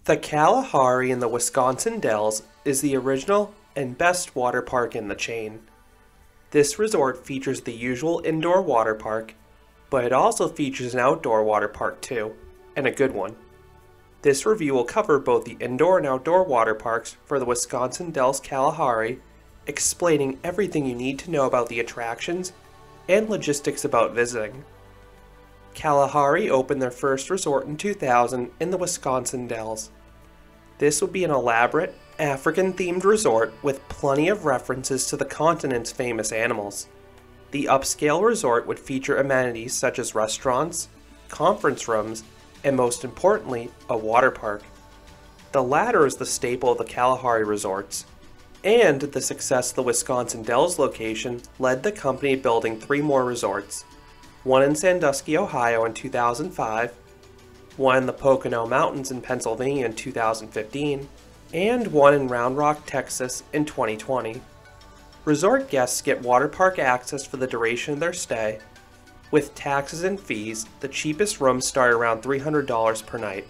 The Kalahari in the Wisconsin Dells is the original and best water park in the chain. This resort features the usual indoor water park, but it also features an outdoor water park too, and a good one. This review will cover both the indoor and outdoor water parks for the Wisconsin Dells Kalahari, explaining everything you need to know about the attractions and logistics about visiting. Kalahari opened their first resort in 2000 in the Wisconsin Dells. This would be an elaborate, African-themed resort with plenty of references to the continent's famous animals. The upscale resort would feature amenities such as restaurants, conference rooms, and most importantly, a water park. The latter is the staple of the Kalahari resorts, and the success of the Wisconsin Dells location led the company building 3 more resorts. One in Sandusky, Ohio in 2005, one in the Pocono Mountains in Pennsylvania in 2015, and one in Round Rock, Texas in 2020. Resort guests get water park access for the duration of their stay. With taxes and fees, the cheapest rooms start around $300 per night.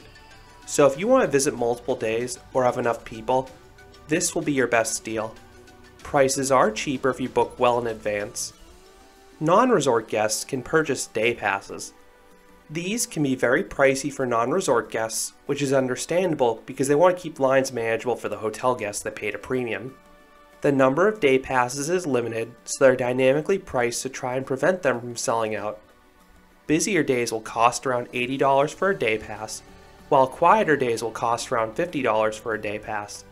So if you want to visit multiple days or have enough people, this will be your best deal. Prices are cheaper if you book well in advance. Non-resort guests can purchase day passes. These can be very pricey for non-resort guests, which is understandable because they want to keep lines manageable for the hotel guests that paid a premium. The number of day passes is limited, so they're dynamically priced to try and prevent them from selling out. Busier days will cost around $80 for a day pass, while quieter days will cost around $50 for a day pass.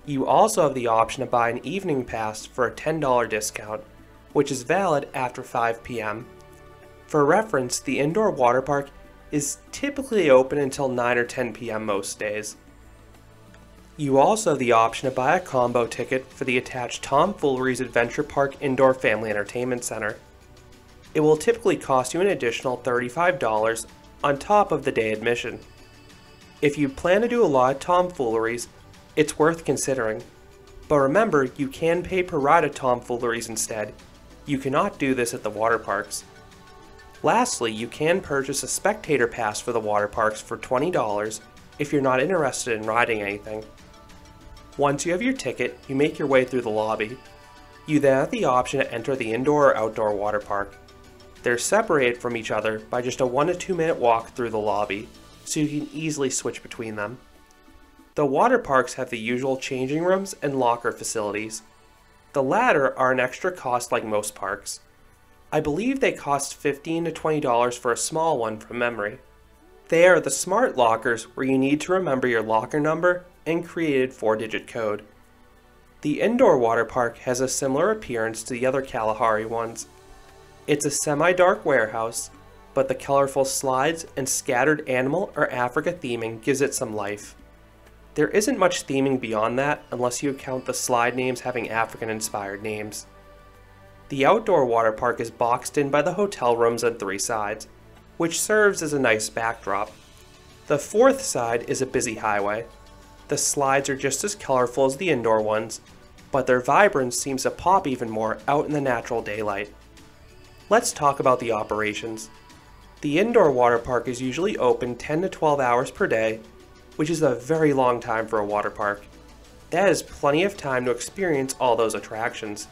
You also have the option to buy an evening pass for a $10 discount, which is valid after 5 p.m. For reference, the indoor water park is typically open until 9 or 10 p.m. most days. You also have the option to buy a combo ticket for the attached Tomfoolery's Adventure Park Indoor Family Entertainment Center. It will typically cost you an additional $35 on top of the day admission. If you plan to do a lot of Tomfooleries, it's worth considering. But remember, you can pay per ride at Tomfooleries instead. You cannot do this at the water parks. Lastly, you can purchase a spectator pass for the water parks for $20 if you're not interested in riding anything. Once you have your ticket, you make your way through the lobby. You then have the option to enter the indoor or outdoor water park. They're separated from each other by just a 1 to 2 minute walk through the lobby, so you can easily switch between them. The water parks have the usual changing rooms and locker facilities. The latter are an extra cost like most parks. I believe they cost $15 to $20 for a small one from memory. They are the smart lockers where you need to remember your locker number and created 4-digit code. The indoor water park has a similar appearance to the other Kalahari ones. It's a semi-dark warehouse, but the colorful slides and scattered animal or Africa theming gives it some life. There isn't much theming beyond that unless you count the slide names having African-inspired names. The outdoor water park is boxed in by the hotel rooms on 3 sides, which serves as a nice backdrop. The 4th side is a busy highway. The slides are just as colorful as the indoor ones, but their vibrance seems to pop even more out in the natural daylight. Let's talk about the operations. The indoor water park is usually open 10 to 12 hours per day, which is a very long time for a water park. That is plenty of time to experience all those attractions.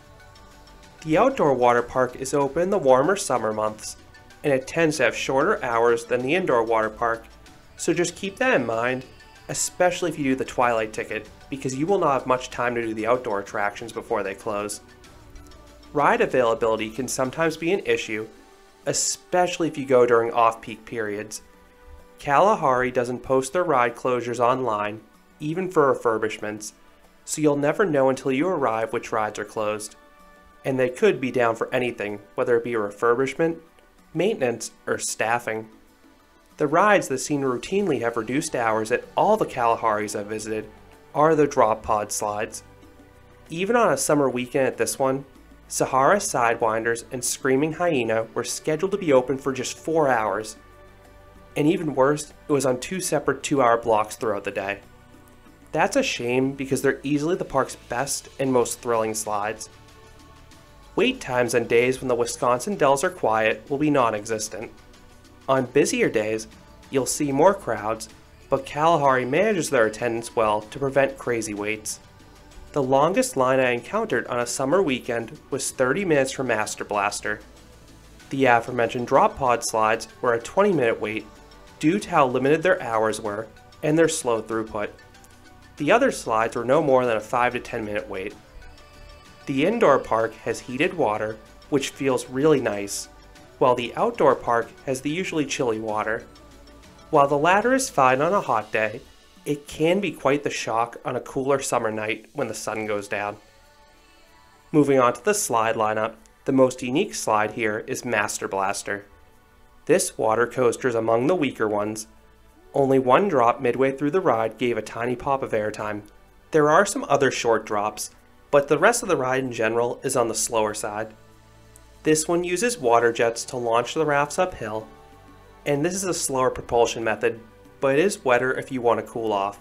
The outdoor water park is open in the warmer summer months, and it tends to have shorter hours than the indoor water park, so just keep that in mind, especially if you do the twilight ticket, because you will not have much time to do the outdoor attractions before they close. Ride availability can sometimes be an issue, especially if you go during off-peak periods. Kalahari doesn't post their ride closures online, even for refurbishments, so you'll never know until you arrive which rides are closed. And they could be down for anything, whether it be a refurbishment, maintenance, or staffing. The rides that seem to routinely have reduced hours at all the Kalaharis I've visited are the drop pod slides. Even on a summer weekend at this one, Sahara Sidewinders and Screaming Hyena were scheduled to be open for just 4 hours. And even worse, it was on 2 separate 2-hour blocks throughout the day. That's a shame because they're easily the park's best and most thrilling slides. Wait times on days when the Wisconsin Dells are quiet will be non-existent. On busier days, you'll see more crowds, but Kalahari manages their attendance well to prevent crazy waits. The longest line I encountered on a summer weekend was 30 minutes for Master Blaster. The aforementioned drop pod slides were a 20-minute wait due to how limited their hours were and their slow throughput. The other slides were no more than a 5 to 10 minute wait. The indoor park has heated water, which feels really nice, while the outdoor park has the usually chilly water. While the latter is fine on a hot day, it can be quite the shock on a cooler summer night when the sun goes down. Moving on to the slide lineup, the most unique slide here is Master Blaster. This water coaster is among the weaker ones. Only one drop midway through the ride gave a tiny pop of airtime. There are some other short drops, but the rest of the ride in general is on the slower side. This one uses water jets to launch the rafts uphill, and this is a slower propulsion method, but it is wetter if you want to cool off.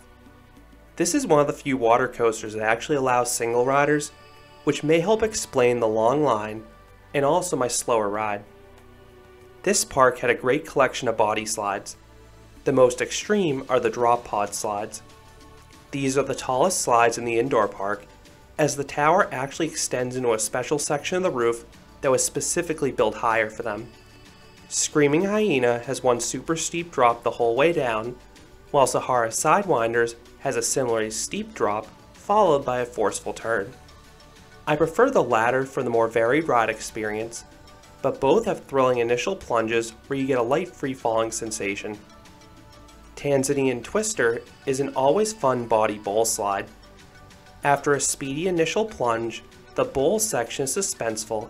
This is one of the few water coasters that actually allows single riders, which may help explain the long line and also my slower ride. This park had a great collection of body slides. The most extreme are the drop pod slides. These are the tallest slides in the indoor park, as the tower actually extends into a special section of the roof that was specifically built higher for them. Screaming Hyena has one super steep drop the whole way down, while Sahara Sidewinders has a similarly steep drop followed by a forceful turn. I prefer the latter for the more varied ride experience, but both have thrilling initial plunges where you get a light free-falling sensation. Tanzanian Twister is an always fun body bowl slide. After a speedy initial plunge, the bowl section is suspenseful,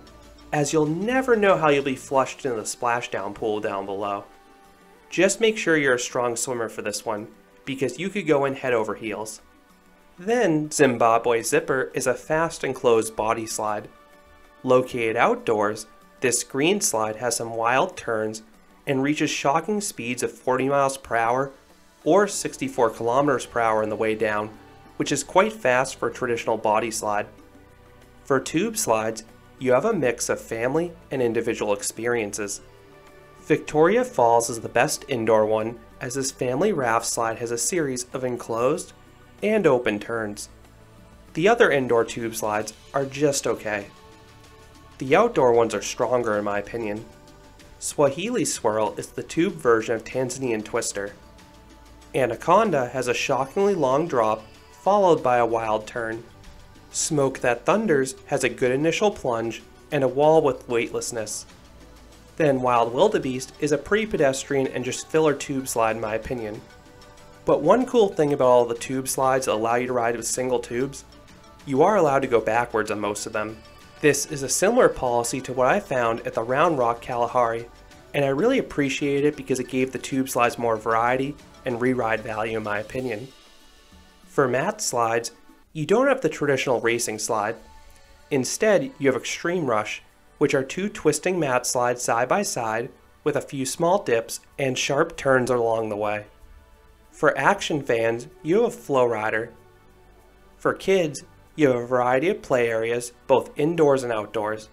as you'll never know how you'll be flushed into the splashdown pool down below. Just make sure you're a strong swimmer for this one, because you could go in head over heels. Then Zimbabwe Zipper is a fast and closed body slide. Located outdoors, this green slide has some wild turns and reaches shocking speeds of 40 miles per hour or 64 kilometers per hour on the way down, which is quite fast for a traditional body slide. For tube slides, you have a mix of family and individual experiences. Victoria Falls is the best indoor one, as this family raft slide has a series of enclosed and open turns. The other indoor tube slides are just okay. The outdoor ones are stronger in my opinion. Swahili Swirl is the tube version of Tanzanian Twister. Anaconda has a shockingly long drop followed by a wild turn. Smoke That Thunders has a good initial plunge and a wall with weightlessness. Then Wild Wildebeest is a pretty pedestrian and just filler tube slide in my opinion. But one cool thing about all the tube slides that allow you to ride with single tubes, you are allowed to go backwards on most of them. This is a similar policy to what I found at the Round Rock Kalahari, and I really appreciated it because it gave the tube slides more variety and re-ride value in my opinion. For mat slides, you don't have the traditional racing slide. Instead, you have Extreme Rush, which are two twisting mat slides side by side with a few small dips and sharp turns along the way. For action fans, you have Flow Rider. For kids, you have a variety of play areas, both indoors and outdoors.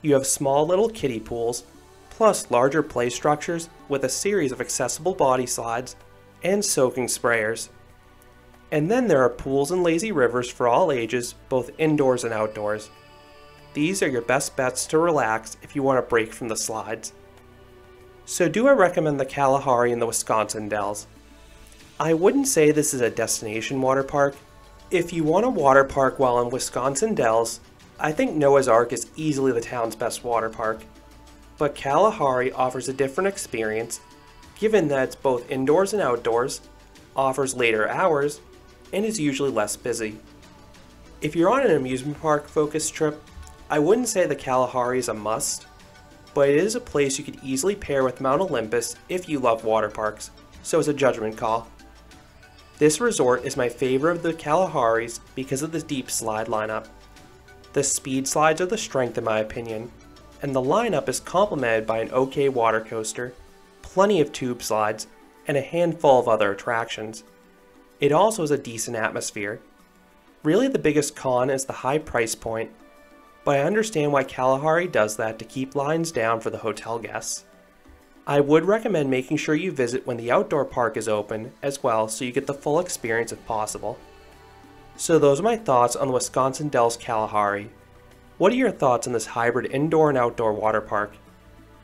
You have small little kiddie pools, plus larger play structures with a series of accessible body slides and soaking sprayers. And then there are pools and lazy rivers for all ages, both indoors and outdoors. These are your best bets to relax if you want a break from the slides. So do I recommend the Kalahari in the Wisconsin Dells? I wouldn't say this is a destination water park. If you want a water park while in Wisconsin Dells, I think Noah's Ark is easily the town's best water park. But Kalahari offers a different experience, given that it's both indoors and outdoors, offers later hours, and is usually less busy. If you're on an amusement park focused trip, I wouldn't say the Kalahari is a must, but it is a place you could easily pair with Mount Olympus if you love water parks, so it's a judgment call. This resort is my favorite of the Kalaharis because of the deep slide lineup. The speed slides are the strength in my opinion, and the lineup is complemented by an okay water coaster, plenty of tube slides, and a handful of other attractions. It also has a decent atmosphere. Really the biggest con is the high price point, but I understand why Kalahari does that to keep lines down for the hotel guests. I would recommend making sure you visit when the outdoor park is open as well so you get the full experience if possible. So those are my thoughts on the Wisconsin Dells Kalahari. What are your thoughts on this hybrid indoor and outdoor water park?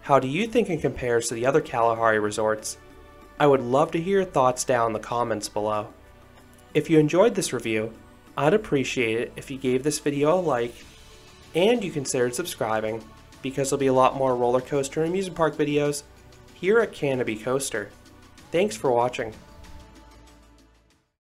How do you think it compares to the other Kalahari resorts? I would love to hear your thoughts down in the comments below. If you enjoyed this review, I'd appreciate it if you gave this video a like and you considered subscribing, because there'll be a lot more roller coaster and amusement park videos here at Canopy Coaster. Thanks for watching.